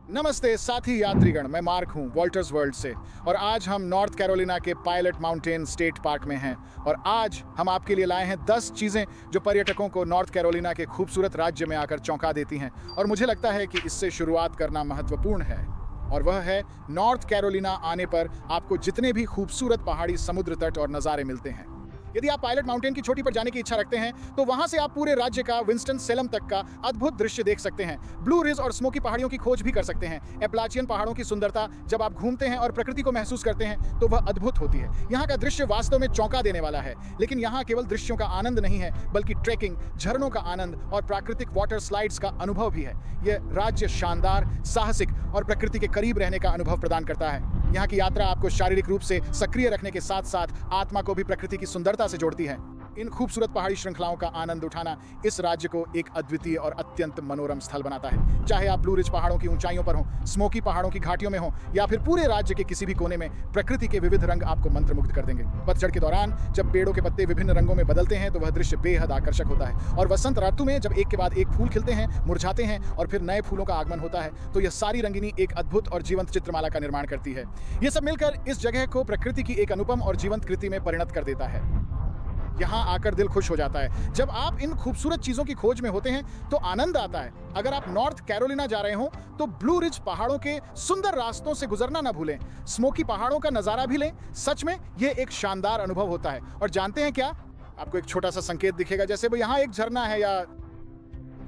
नमस्ते साथी यात्रीगण, मैं मार्क हूं वॉल्टर्स वर्ल्ड से। और आज हम नॉर्थ कैरोलिना के पायलट माउंटेन स्टेट पार्क में हैं। और आज हम आपके लिए लाए हैं 10 चीज़ें जो पर्यटकों को नॉर्थ कैरोलिना के खूबसूरत राज्य में आकर चौंका देती हैं। और मुझे लगता है कि इससे शुरुआत करना महत्वपूर्ण है, और वह है नॉर्थ कैरोलिना आने पर आपको जितने भी खूबसूरत पहाड़ी, समुद्र तट और नज़ारे मिलते हैं। यदि आप पायलट माउंटेन की चोटी पर जाने की इच्छा रखते हैं तो वहां से आप पूरे राज्य का विंस्टन सेलम तक का अद्भुत दृश्य देख सकते हैं। ब्लू रिज और स्मोकी पहाड़ियों की खोज भी कर सकते हैं। एप्लाचियन पहाड़ों की सुंदरता जब आप घूमते हैं और प्रकृति को महसूस करते हैं तो वह अद्भुत होती है। यहाँ का दृश्य वास्तव में चौंका देने वाला है। लेकिन यहाँ केवल दृश्यों का आनंद नहीं है, बल्कि ट्रैकिंग, झरनों का आनंद और प्राकृतिक वाटर स्लाइड्स का अनुभव भी है। यह राज्य शानदार, साहसिक और प्रकृति के करीब रहने का अनुभव प्रदान करता है। यहाँ की यात्रा आपको शारीरिक रूप से सक्रिय रखने के साथ साथ आत्मा को भी प्रकृति की सुंदरता से जोड़ती है। इन खूबसूरत पहाड़ी श्रृंखलाओं का आनंद उठाना इस राज्य को एक अद्वितीय और अत्यंत मनोरम स्थल बनाता है। चाहे आप ब्लू रिज पहाड़ों की ऊंचाइयों पर हों, स्मोकी पहाड़ों की घाटियों में हों, या फिर पूरे राज्य के किसी भी कोने में, प्रकृति के विविध रंग आपको मंत्रमुग्ध कर देंगे। पतझड़ के दौरान जब पेड़ों के पत्ते विभिन्न रंगों में बदलते हैं तो वह दृश्य बेहद आकर्षक होता है। और वसंत ऋतु में जब एक के बाद एक फूल खिलते हैं, मुरझाते हैं और फिर नए फूलों का आगमन होता है, तो यह सारी रंगिनी एक अद्भुत और जीवंत चित्रमाला का निर्माण करती है। यह सब मिलकर इस जगह को प्रकृति की एक अनुपम और जीवंत कृति में परिणत कर देता है। यहाँ आकर दिल खुश हो जाता है। जब आप इन खूबसूरत चीजों की खोज में होते हैं तो आनंद आता है। अगर आप नॉर्थ कैरोलिना जा रहे हो तो ब्लू रिज पहाड़ों के सुंदर रास्तों से गुजरना ना भूलें। स्मोकी पहाड़ों का नजारा भी लें। सच में यह एक शानदार अनुभव होता है। और जानते हैं क्या, आपको एक छोटा सा संकेत दिखेगा, जैसे वो यहाँ एक झरना है या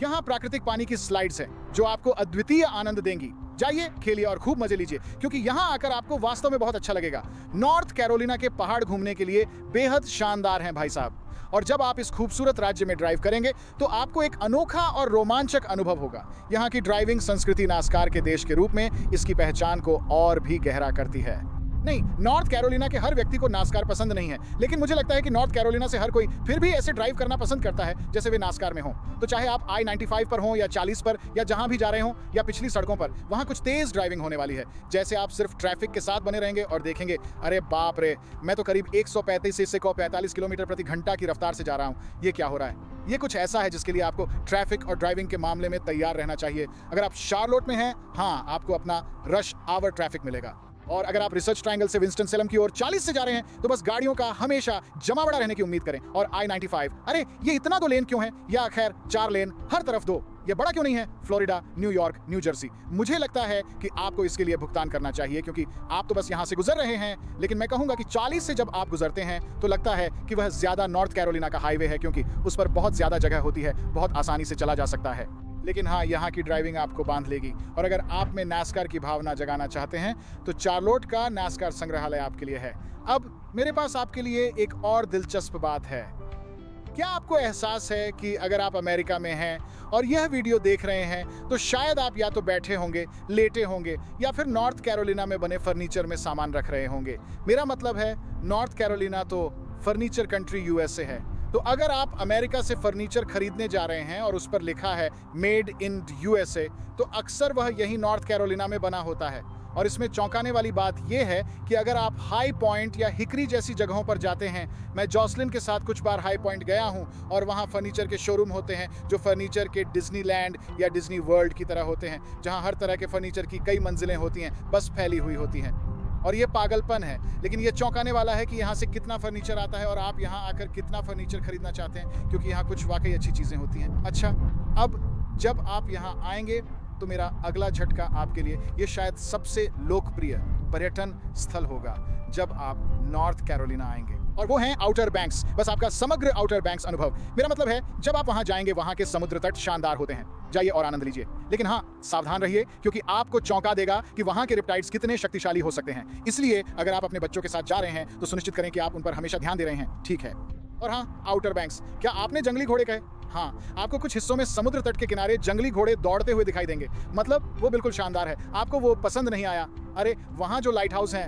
यहाँ प्राकृतिक पानी की स्लाइड्स हैं जो आपको अद्वितीय आनंद देंगी। जाइए, खेलिए और खूब मजे लीजिए, क्योंकि यहाँ आकर आपको वास्तव में बहुत अच्छा लगेगा। नॉर्थ कैरोलिना के पहाड़ घूमने के लिए बेहद शानदार हैं भाई साहब। और जब आप इस खूबसूरत राज्य में ड्राइव करेंगे तो आपको एक अनोखा और रोमांचक अनुभव होगा। यहाँ की ड्राइविंग संस्कृति नास्कार के देश के रूप में इसकी पहचान को और भी गहरा करती है। नहीं, नॉर्थ कैरोलिना के हर व्यक्ति को नास्कार पसंद नहीं है, लेकिन मुझे लगता है कि नॉर्थ कैरोलिना से हर कोई फिर भी ऐसे ड्राइव करना पसंद करता है जैसे वे नास्कार में हों। तो चाहे आप I-95 पर हों या 40 पर या जहां भी जा रहे हों या पिछली सड़कों पर, वहां कुछ तेज ड्राइविंग होने वाली है। जैसे आप सिर्फ ट्रैफिक के साथ बने रहेंगे और देखेंगे, अरे बाप रे, मैं तो करीब 135 से 145 किलोमीटर प्रति घंटा की रफ्तार से जा रहा हूँ, ये क्या हो रहा है। ये कुछ ऐसा है जिसके लिए आपको ट्रैफिक और ड्राइविंग के मामले में तैयार रहना चाहिए। अगर आप शार्लोट में हैं, हाँ, आपको अपना रश आवर ट्रैफिक मिलेगा। और अगर आप रिसर्च ट्रायंगल से विंस्टन सेलम की ओर 40 से जा रहे हैं तो बस गाड़ियों का हमेशा जमावड़ा रहने की उम्मीद करें। और I-95, अरे ये इतना दो लेन क्यों है, या खैर 4 लेन हर तरफ दो, ये बड़ा क्यों नहीं है। फ्लोरिडा, न्यूयॉर्क, न्यू जर्सी, मुझे लगता है कि आपको इसके लिए भुगतान करना चाहिए, क्योंकि आप तो बस यहाँ से गुजर रहे हैं। लेकिन मैं कहूँगा कि 40 से जब आप गुजरते हैं तो लगता है कि वह ज्यादा नॉर्थ कैरोलिना का हाईवे है, क्योंकि उस पर बहुत ज्यादा जगह होती है, बहुत आसानी से चला जा सकता है। लेकिन हाँ, यहाँ की ड्राइविंग आपको बांध लेगी। और अगर आप में नास्कार की भावना जगाना चाहते हैं तो चार्लोट का नास्कार संग्रहालय आपके लिए है। अब मेरे पास आपके लिए एक और दिलचस्प बात है। क्या आपको एहसास है कि अगर आप अमेरिका में हैं और यह वीडियो देख रहे हैं तो शायद आप या तो बैठे होंगे, लेटे होंगे, या फिर नॉर्थ कैरोलिना में बने फर्नीचर में सामान रख रहे होंगे। मेरा मतलब है, नॉर्थ कैरोलिना तो फर्नीचर कंट्री USA है। तो अगर आप अमेरिका से फर्नीचर खरीदने जा रहे हैं और उस पर लिखा है मेड इन USA, तो अक्सर वह यही नॉर्थ कैरोलिना में बना होता है। और इसमें चौंकाने वाली बात यह है कि अगर आप हाई पॉइंट या हिकरी जैसी जगहों पर जाते हैं, मैं जॉसलिन के साथ कुछ बार हाई पॉइंट गया हूं और वहां फर्नीचर के शोरूम होते हैं जो फर्नीचर के डिज्नीलैंड या डिज्नी वर्ल्ड की तरह होते हैं, जहां हर तरह के फर्नीचर की कई मंजिलें होती हैं, बस फैली हुई होती हैं। और ये पागलपन है, लेकिन ये चौंकाने वाला है कि यहाँ से कितना फर्नीचर आता है और आप यहाँ आकर कितना फर्नीचर खरीदना चाहते हैं, क्योंकि यहाँ कुछ वाकई अच्छी चीज़ें होती हैं। अच्छा, अब जब आप यहाँ आएंगे तो मेरा अगला झटका आपके लिए ये शायद सबसे लोकप्रिय पर्यटन स्थल होगा जब आप नॉर्थ कैरोलिना आएंगे, और वो हैं आउटर बैंक्स। बस आपका समग्र आउटर बैंक्स अनुभव। मेरा मतलब है, जब आप वहां जाएंगे वहां के समुद्र तट शानदार होते हैं। जाइए और आनंद लीजिए। लेकिन हाँ, सावधान रहिए, क्योंकि आपको चौंका देगा कि वहां के रिप्टाइड्स कितने शक्तिशाली हो सकते हैं। इसलिए अगर आप अपने बच्चों के साथ जा रहे हैं तो सुनिश्चित करें कि आप उन पर हमेशा ध्यान दे रहे हैं, ठीक है। और हाँ, आउटर बैंक्स, क्या आपने जंगली घोड़े कहे? हाँ, आपको कुछ हिस्सों में समुद्र तट के किनारे जंगली घोड़े दौड़ते हुए दिखाई देंगे। मतलब वो बिल्कुल शानदार है। आपको वो पसंद नहीं आया? अरे वहाँ जो लाइट हाउस हैं,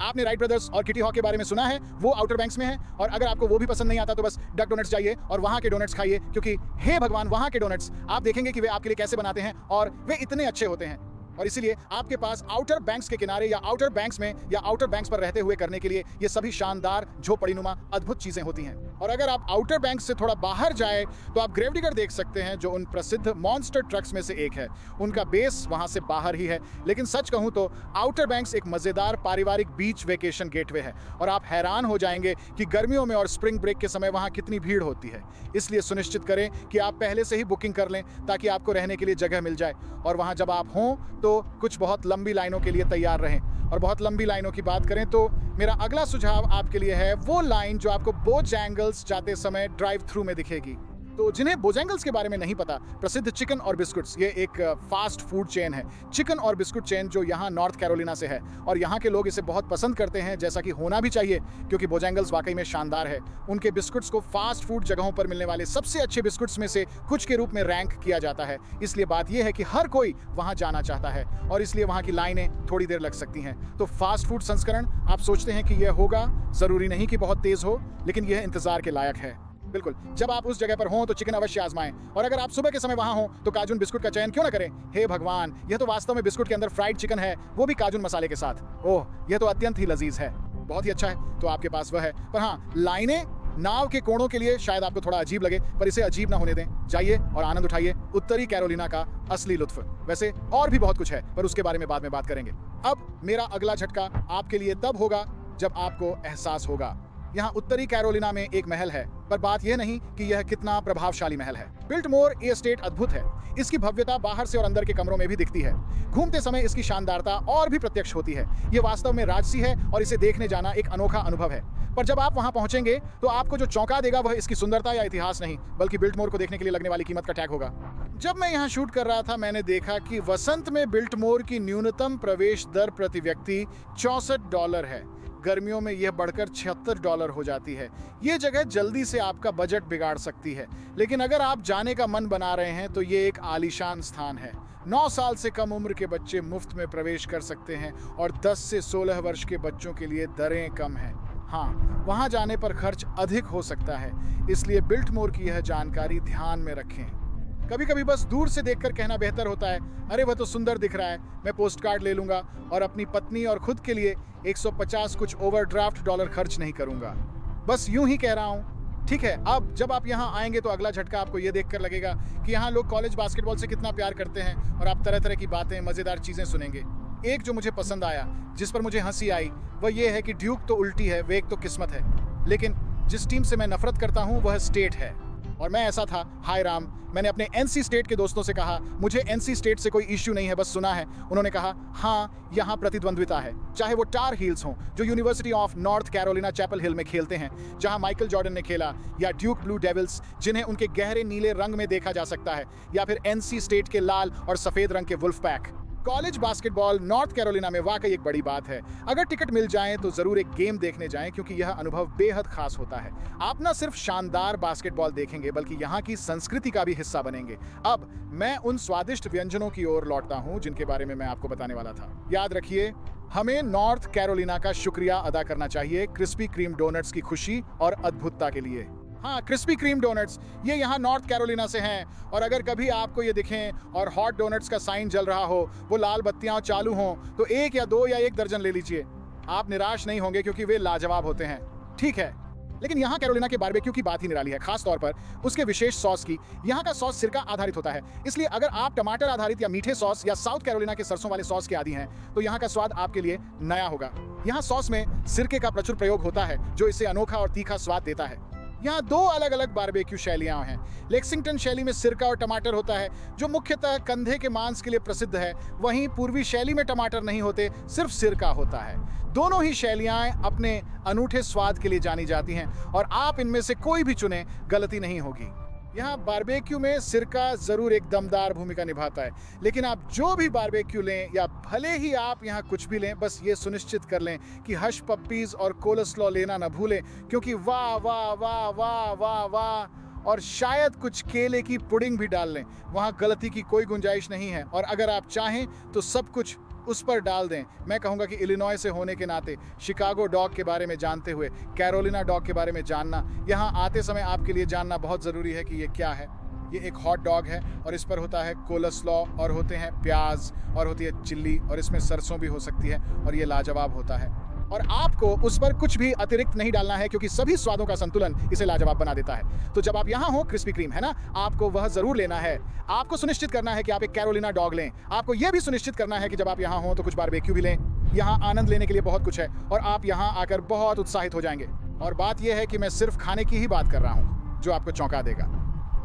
आपने राइट ब्रदर्स और किटी हॉक के बारे में सुना है, वो आउटर बैंक्स में है। और अगर आपको वो भी पसंद नहीं आता तो बस डक डोनट्स जाइए और वहाँ के डोनट्स खाइए, क्योंकि हे भगवान, वहाँ के डोनट्स आप देखेंगे कि वे आपके लिए कैसे बनाते हैं और वे इतने अच्छे होते हैं। और इसीलिए आपके पास आउटर बैंक्स के किनारे या आउटर बैंक्स में या आउटर बैंक्स पर रहते हुए करने के लिए ये सभी शानदार झोपड़ीनुमा अद्भुत चीजें होती हैं। और अगर आप आउटर बैंक्स से थोड़ा बाहर जाए तो आप ग्रेवडिगर देख सकते हैं, जो उन प्रसिद्ध मॉन्स्टर ट्रक्स में से एक है। उनका बेस वहां से बाहर ही है, लेकिन सच कहूं तो आउटर बैंक्स एक मजेदार पारिवारिक बीच वेकेशन गेटवे है और आप हैरान हो जाएंगे कि गर्मियों में और स्प्रिंग ब्रेक के समय वहां कितनी भीड़ होती है। इसलिए सुनिश्चित करें कि आप पहले से ही बुकिंग कर लें ताकि आपको रहने के लिए जगह मिल जाए, और वहां जब आप हों तो कुछ बहुत लंबी लाइनों के लिए तैयार रहें। और बहुत लंबी लाइनों की बात करें तो मेरा अगला सुझाव आपके लिए है वो लाइन जो आपको बोजैंगल्स जाते समय ड्राइव थ्रू में दिखेगी। तो जिन्हें बोजैंगल्स के बारे में नहीं पता, प्रसिद्ध चिकन और बिस्कुट्स, ये एक फास्ट फूड चेन है, चिकन और बिस्कुट चेन जो यहाँ नॉर्थ कैरोलिना से है, और यहाँ के लोग इसे बहुत पसंद करते हैं, जैसा कि होना भी चाहिए क्योंकि बोजैंगल्स वाकई में शानदार है। उनके बिस्कुट्स को फास्ट फूड जगहों पर मिलने वाले सबसे अच्छे बिस्कुट्स में से कुछ के रूप में रैंक किया जाता है। इसलिए बात यह है कि हर कोई वहाँ जाना चाहता है और इसलिए वहाँ की लाइनें थोड़ी देर लग सकती हैं। तो फास्ट फूड संस्करण आप सोचते हैं कि यह होगा, जरूरी नहीं कि बहुत तेज हो, लेकिन यह इंतजार के लायक है। बिल्कुल, जब आप उस जगह पर हों तो चिकन अवश्य आजमाएं, और अगर आप सुबह के समय वहां हों तो काजून बिस्कुट का चयन क्यों न करें। हे भगवान, यह तो वास्तव में बिस्कुट के अंदर फ्राइड चिकन है, वो भी काजून मसाले के साथ। ओह, यह तो अत्यंत ही लजीज है। बहुत ही अच्छा है, तो आपके पास वह है। पर हाँ, लाइनें नाव के कोणों के लिए शायद आपको थोड़ा अजीब लगे, पर इसे अजीब ना होने दें। जाइए और आनंद उठाइए उत्तरी कैरोलिना का असली लुत्फ। वैसे और भी बहुत कुछ है, पर उसके बारे में बाद में बात करेंगे। अब मेरा अगला झटका आपके लिए तब होगा जब आपको एहसास होगा यहाँ उत्तरी कैरोलिना में एक महल है, पर बात यह नहीं कि यह कितना प्रभावशाली महल है। बिल्टमोर एस्टेट अद्भुत है। इसकी भव्यता बाहर से और अंदर के कमरों में भी दिखती है। घूमते समय इसकी शानदारता और भी प्रत्यक्ष होती है। यह वास्तव में राजसी है और इसे देखने जाना एक अनोखा अनुभव है। पर जब आप वहां पहुंचेंगे तो आपको जो चौंका देगा वह इसकी सुंदरता या इतिहास नहीं, बल्कि बिल्टमोर को देखने के लिए लगने वाली कीमत का टैग होगा। जब मैं यहाँ शूट कर रहा था, मैंने देखा कि वसंत में बिल्टमोर की न्यूनतम प्रवेश दर प्रति व्यक्ति $64 है। गर्मियों में यह बढ़कर $76 हो जाती है। ये जगह जल्दी से आपका बजट बिगाड़ सकती है, लेकिन अगर आप जाने का मन बना रहे हैं तो ये एक आलीशान स्थान है। 9 साल से कम उम्र के बच्चे मुफ्त में प्रवेश कर सकते हैं और 10 से 16 वर्ष के बच्चों के लिए दरें कम हैं। हाँ, वहाँ जाने पर खर्च अधिक हो सकता है, इसलिए बिल्टमोर की यह जानकारी ध्यान में रखें। कभी कभी बस दूर से देखकर कहना बेहतर होता है, अरे वह तो सुंदर दिख रहा है, मैं पोस्ट कार्ड ले लूंगा और अपनी पत्नी और खुद के लिए 150 कुछ ओवरड्राफ्ट डॉलर खर्च नहीं करूंगा। बस यूं ही कह रहा हूं। ठीक है, अब जब आप यहाँ आएंगे तो अगला झटका आपको ये देखकर लगेगा कि यहाँ लोग कॉलेज बास्केटबॉल से कितना प्यार करते हैं, और आप तरह तरह की बातें, मजेदार चीजें सुनेंगे। एक जो मुझे पसंद आया, जिस पर मुझे हंसी आई, वह यह है कि ड्यूक तो उल्टी है, वेग तो किस्मत है, लेकिन जिस टीम से मैं नफरत करता हूँ वह स्टेट है। और मैं ऐसा था, हाय राम, मैंने अपने एनसी स्टेट के दोस्तों से कहा मुझे एनसी स्टेट से कोई इश्यू नहीं है, बस सुना है। उन्होंने कहा हाँ, यहाँ प्रतिद्वंद्विता है, चाहे वो टार हील्स हों जो University of North Carolina Chapel Hill में खेलते हैं, जहाँ माइकल जॉर्डन ने खेला, या ड्यूक ब्लू डेविल्स जिन्हें उनके गहरे नीले रंग में देखा जा सकता है, या फिर एनसी स्टेट के लाल और सफेद रंग के wolf pack. College basketball North Carolina में वाकई एक बड़ी बात है। अगर टिकट मिल जाए तो जरूर एक गेम देखने जाएं, क्योंकि यह अनुभव बेहद खास होता है। आप न सिर्फ शानदार बास्केटबॉल देखेंगे बल्कि यहाँ की संस्कृति का भी हिस्सा बनेंगे। अब मैं उन स्वादिष्ट व्यंजनों की ओर लौटता हूँ जिनके बारे में मैं आपको बताने वाला था। याद रखिए, हमें नॉर्थ कैरोलिना का शुक्रिया अदा करना चाहिए क्रिस्पी क्रीम डोनट्स की खुशी और अद्भुतता के लिए। हाँ, क्रिस्पी क्रीम डोनट्स ये यहाँ नॉर्थ कैरोलिना से हैं, और अगर कभी आपको ये दिखें और हॉट डोनट्स का साइन जल रहा हो, वो लाल बत्तियाँ चालू हों, तो 1 या 2 या 1 दर्जन ले लीजिए। आप निराश नहीं होंगे क्योंकि वे लाजवाब होते हैं। ठीक है, लेकिन यहाँ कैरोलिना के बारबेक्यू की बात ही निराली है, खास तौर पर उसके विशेष सॉस की। यहाँ का सॉस सिरका आधारित होता है, इसलिए अगर आप टमाटर आधारित या मीठे सॉस या साउथ कैरोलिना के सरसों वाले सॉस के आदी हैं तो यहाँ का स्वाद आपके लिए नया होगा। यहाँ सॉस में सिरके का प्रचुर प्रयोग होता है जो इसे अनोखा और तीखा स्वाद देता है। यहाँ 2 अलग अलग बारबेक्यू शैलियाँ हैं। लेक्सिंगटन शैली में सिरका और टमाटर होता है, जो मुख्यतः कंधे के मांस के लिए प्रसिद्ध है। वहीं पूर्वी शैली में टमाटर नहीं होते, सिर्फ सिरका होता है। दोनों ही शैलियाँ अपने अनूठे स्वाद के लिए जानी जाती हैं, और आप इनमें से कोई भी चुने, गलती नहीं होगी। यहाँ बारबेक्यू में सिरका जरूर एक दमदार भूमिका निभाता है, लेकिन आप जो भी बारबेक्यू लें या भले ही आप यहाँ कुछ भी लें, बस ये सुनिश्चित कर लें कि हश पप्पीज और कोलेस्ट्रॉल लेना न भूलें, क्योंकि वाह वाह वाह वाह वाह वाह, और शायद कुछ केले की पुडिंग भी डाल लें। वहाँ गलती की कोई गुंजाइश नहीं है, और अगर आप चाहें तो सब कुछ उस पर डाल दें। मैं कहूँगा कि इलिनॉय से होने के नाते, शिकागो डॉग के बारे में जानते हुए, कैरोलिना डॉग के बारे में जानना यहाँ आते समय आपके लिए जानना बहुत ज़रूरी है कि ये क्या है। ये एक हॉट डॉग है और इस पर होता है कोलेस्लॉ और होते हैं प्याज और होती है चिल्ली और इसमें सरसों भी हो सकती है और ये लाजवाब होता है। और आपको उस पर कुछ भी अतिरिक्त नहीं डालना है क्योंकि सभी स्वादों का संतुलन इसे लाजवाब बना देता है। तो जब आप यहाँ हो क्रिस्पी क्रीम है ना, आपको वह जरूर लेना है। आपको सुनिश्चित करना है कि आप एक कैरोलिना डॉग लें। आपको यह भी सुनिश्चित करना है कि जब आप यहाँ हो तो कुछ बारबेक्यू भी लें। यहाँ आनंद लेने के लिए बहुत कुछ है और आप यहाँ आकर बहुत उत्साहित हो जाएंगे। और बात यह है कि मैं सिर्फ खाने की ही बात कर रहा हूँ जो आपको चौंका देगा।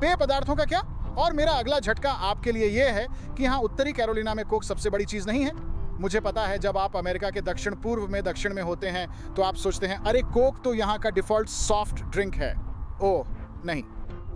पेय पदार्थों का क्या? और मेरा अगला झटका आपके लिए यह है कि यहाँ उत्तरी कैरोलिना में कोक सबसे बड़ी चीज नहीं है। मुझे पता है जब आप अमेरिका के दक्षिण पूर्व में दक्षिण में होते हैं तो आप सोचते हैं अरे कोक तो यहाँ का डिफॉल्ट सॉफ्ट ड्रिंक है। ओह नहीं,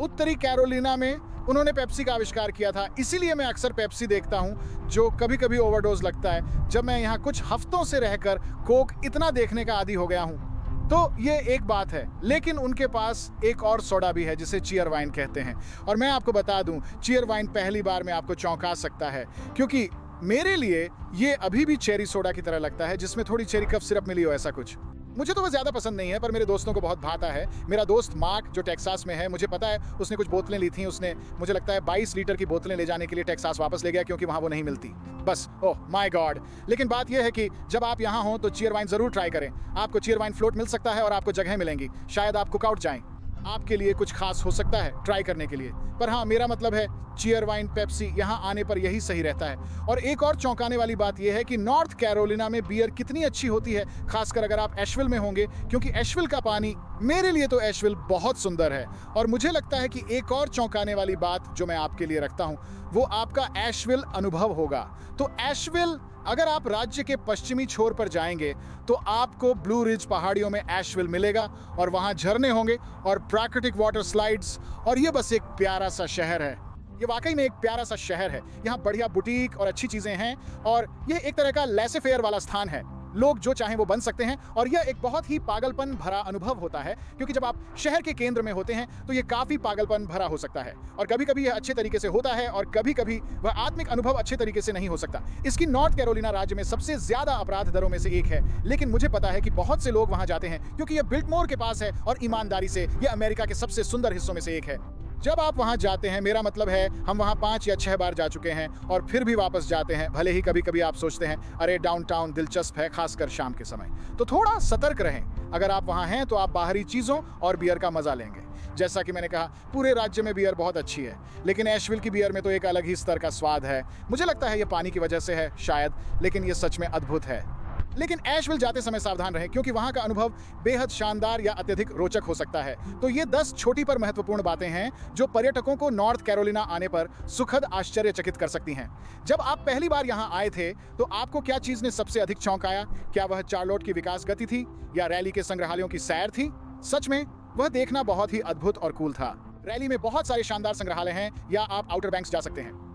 उत्तरी कैरोलिना में उन्होंने पेप्सी का आविष्कार किया था, इसीलिए मैं अक्सर पेप्सी देखता हूँ जो कभी कभी ओवरडोज लगता है। जब मैं यहाँ कुछ हफ्तों से रहकर कोक इतना देखने का आदी हो गया हूँ तो ये एक बात है। लेकिन उनके पास एक और सोडा भी है जिसे चियर वाइन कहते हैं। और मैं आपको बता दूं, चियर वाइन पहली बार में आपको चौंका सकता है क्योंकि मेरे लिए ये अभी भी चेरी सोडा की तरह लगता है जिसमें थोड़ी चेरी कफ सिरप मिली हो, ऐसा कुछ। मुझे तो वो ज्यादा पसंद नहीं है पर मेरे दोस्तों को बहुत भाता है। मेरा दोस्त मार्क जो टेक्सास में है, मुझे पता है उसने कुछ बोतलें ली थी। उसने मुझे लगता है 22 लीटर की बोतलें ले जाने के लिए टेक्सास वापस ले गया क्योंकि वहां वो नहीं मिलती। बस ओह माय गॉड। लेकिन बात यह है कि जब आप यहाँ हो तो चियर वाइन जरूर ट्राई करें। आपको चियर वाइन फ्लोट मिल सकता है और आपको जगह मिलेंगी। शायद आप कुकआउट जाएं, आपके लिए कुछ खास हो सकता है ट्राई करने के लिए। पर हाँ, मेरा मतलब है चियर वाइन पेप्सी यहाँ आने पर यही सही रहता है। और एक और चौंकाने वाली बात यह है कि नॉर्थ कैरोलिना में बियर कितनी अच्छी होती है, खासकर अगर आप एशविल में होंगे, क्योंकि एशविल का पानी, मेरे लिए तो एशविल बहुत सुंदर है। और मुझे लगता है कि एक और चौंकाने वाली बात जो मैं आपके लिए रखता हूँ वो आपका एशविल अनुभव होगा। तो एशविल, अगर आप राज्य के पश्चिमी छोर पर जाएंगे तो आपको ब्लू रिज पहाड़ियों में एशविल मिलेगा और वहां झरने होंगे और प्राकृतिक वाटर स्लाइड्स, और ये बस एक प्यारा सा शहर है। ये वाकई में एक प्यारा सा शहर है। यहाँ बढ़िया बुटीक और अच्छी चीजें हैं और ये एक तरह का लेसे फेयर वाला स्थान है। लोग जो चाहें वो बन सकते हैं और यह एक बहुत ही पागलपन भरा अनुभव होता है क्योंकि जब आप शहर के केंद्र में होते हैं तो ये काफी पागलपन भरा हो सकता है और कभी कभी यह अच्छे तरीके से होता है और कभी कभी वह आत्मिक अनुभव अच्छे तरीके से नहीं हो सकता। इसकी नॉर्थ कैरोलिना राज्य में सबसे ज्यादा अपराध दरों में से एक है, लेकिन मुझे पता है कि बहुत से लोग वहां जाते हैं क्योंकि यह बिल्टमोर के पास है और ईमानदारी से यह अमेरिका के सबसे सुंदर हिस्सों में से एक है। जब आप वहां जाते हैं, मेरा मतलब है हम वहां 5 या 6 बार जा चुके हैं और फिर भी वापस जाते हैं, भले ही कभी कभी आप सोचते हैं अरे डाउनटाउन दिलचस्प है, खासकर शाम के समय। तो थोड़ा सतर्क रहें। अगर आप वहां हैं तो आप बाहरी चीजों और बियर का मजा लेंगे। जैसा कि मैंने कहा, पूरे राज्य में बियर बहुत अच्छी है, लेकिन एशविल की बियर में तो एक अलग ही स्तर का स्वाद है। मुझे लगता है ये पानी की वजह से है शायद, लेकिन ये सच में अद्भुत है। लेकिन एशविल जाते समय सावधान रहें क्योंकि वहां का अनुभव बेहद शानदार या अत्यधिक रोचक हो सकता है। तो ये 10 छोटी पर महत्वपूर्ण बातें हैं जो पर्यटकों को नॉर्थ कैरोलिना आने पर सुखद आश्चर्यचकित कर सकती हैं। जब आप पहली बार यहां आए थे तो आपको क्या चीज ने सबसे अधिक चौंकाया? क्या वह चार्लोट की विकास गति थी या रैली के संग्रहालयों की सैर थी? सच में वह देखना बहुत ही अद्भुत और कूल था। रैली में बहुत सारे शानदार संग्रहालय हैं या आप आउटर बैंक्स जा सकते हैं।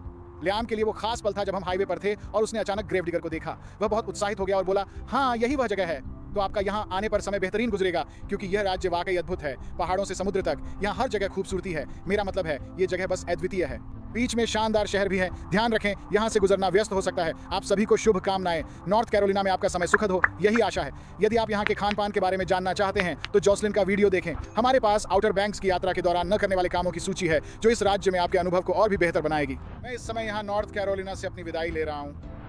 लियाम के लिए वो खास पल था जब हम हाईवे पर थे और उसने अचानक ग्रेव डिगर को देखा। वह बहुत उत्साहित हो गया और बोला, हाँ यही वह जगह है। तो आपका यहाँ आने पर समय बेहतरीन गुजरेगा क्योंकि यह राज्य वाकई अद्भुत है। पहाड़ों से समुद्र तक यहाँ हर जगह खूबसूरती है। मेरा मतलब है ये जगह बस अद्वितीय है। बीच में शानदार शहर भी है। ध्यान रखें, यहाँ से गुजरना व्यस्त हो सकता है। आप सभी को शुभ कामनाएं। नॉर्थ कैरोलिना में आपका समय सुखद हो, यही आशा है। यदि आप यहाँ के खान पान के बारे में जानना चाहते हैं तो जॉसलिन का वीडियो देखें। हमारे पास आउटर बैंक्स की यात्रा के दौरान न करने वाले कामों की सूची है जो इस राज्य में आपके अनुभव को और भी बेहतर बनाएगी। मैं इस समय यहाँ नॉर्थ कैरोलिना से अपनी विदाई ले रहा हूँ।